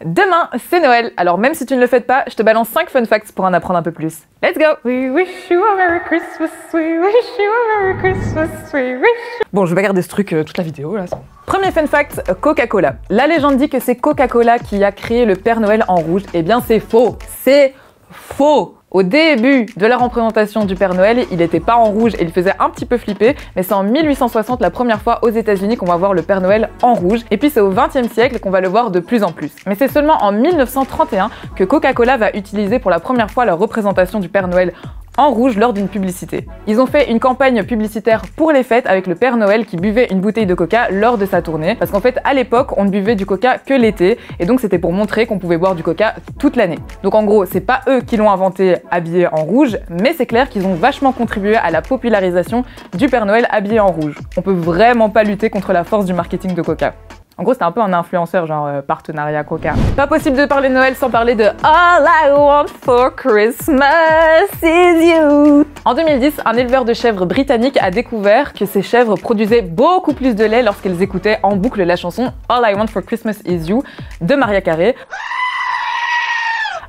Demain, c'est Noël, alors même si tu ne le fêtes pas, je te balance 5 fun facts pour en apprendre un peu plus. Let's go! We wish you a Merry Christmas, we wish you a Merry Christmas, we wish you... Bon, je vais pas garder ce truc toute la vidéo, là. Premier fun fact, Coca-Cola. La légende dit que c'est Coca-Cola qui a créé le Père Noël en rouge. Eh bien, c'est faux! C'est faux! Au début de la représentation du Père Noël, il n'était pas en rouge et il faisait un petit peu flipper, mais c'est en 1860 la première fois aux États-Unis qu'on va voir le Père Noël en rouge, et puis c'est au XXe siècle qu'on va le voir de plus en plus. Mais c'est seulement en 1931 que Coca-Cola va utiliser pour la première fois la représentation du Père Noël en rouge lors d'une publicité. Ils ont fait une campagne publicitaire pour les fêtes avec le Père Noël qui buvait une bouteille de coca lors de sa tournée, parce qu'en fait à l'époque on ne buvait du coca que l'été, et donc c'était pour montrer qu'on pouvait boire du coca toute l'année. Donc en gros c'est pas eux qui l'ont inventé habillé en rouge, mais c'est clair qu'ils ont vachement contribué à la popularisation du Père Noël habillé en rouge. On peut vraiment pas lutter contre la force du marketing de Coca. En gros, c'était un peu un influenceur, genre partenariat Coca. Pas possible de parler de Noël sans parler de All I want for Christmas is you. En 2010, un éleveur de chèvres britannique a découvert que ces chèvres produisaient beaucoup plus de lait lorsqu'elles écoutaient en boucle la chanson All I want for Christmas is you de Mariah Carey,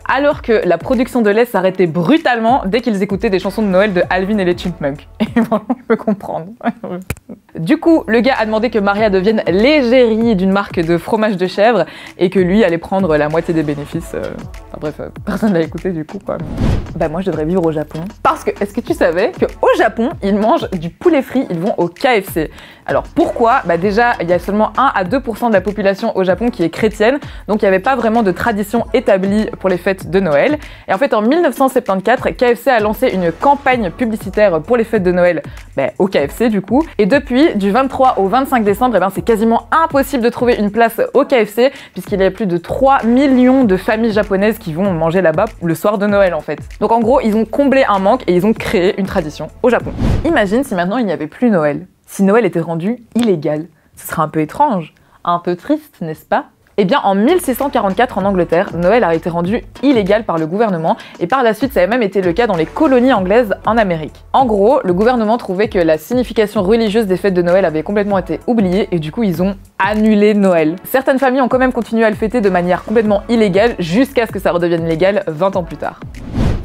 alors que la production de lait s'arrêtait brutalement dès qu'ils écoutaient des chansons de Noël de Alvin et les Chipmunks. Et vraiment, je peux comprendre. Du coup, le gars a demandé que Maria devienne l'égérie d'une marque de fromage de chèvre et que lui allait prendre la moitié des bénéfices. Enfin bref, personne l'a écouté du coup quoi. Bah moi je devrais vivre au Japon. Parce que, est-ce que tu savais qu'au Japon, ils mangent du poulet frit, ils vont au KFC. Alors pourquoi? Bah déjà, il y a seulement 1 à 2% de la population au Japon qui est chrétienne, donc il n'y avait pas vraiment de tradition établie pour les fêtes de Noël. Et en fait, en 1974, KFC a lancé une campagne publicitaire pour les fêtes de Noël au KFC du coup. Et depuis, du 23 au 25 décembre, c'est quasiment impossible de trouver une place au KFC puisqu'il y a plus de 3 millions de familles japonaises qui vont manger là-bas le soir de Noël en fait. Donc en gros, ils ont comblé un manque et ils ont créé une tradition au Japon. Imagine si maintenant il n'y avait plus Noël. Si Noël était rendu illégal. Ce serait un peu étrange, un peu triste, n'est-ce pas? Eh bien, en 1644 en Angleterre, Noël a été rendu illégal par le gouvernement et par la suite, ça a même été le cas dans les colonies anglaises en Amérique. En gros, le gouvernement trouvait que la signification religieuse des fêtes de Noël avait complètement été oubliée et du coup, ils ont annulé Noël. Certaines familles ont quand même continué à le fêter de manière complètement illégale jusqu'à ce que ça redevienne légal 20 ans plus tard.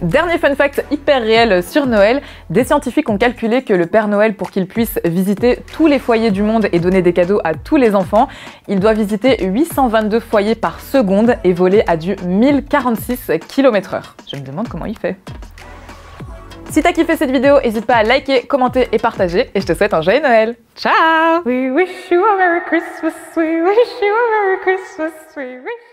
Dernier fun fact hyper réel sur Noël, des scientifiques ont calculé que le Père Noël, pour qu'il puisse visiter tous les foyers du monde et donner des cadeaux à tous les enfants, il doit visiter 822 foyers par seconde et voler à du 1046 km/h. Je me demande comment il fait. Si t'as kiffé cette vidéo, n'hésite pas à liker, commenter et partager, et je te souhaite un joyeux Noël. Ciao! We wish you a Merry Christmas, we wish you a Merry Christmas, we wish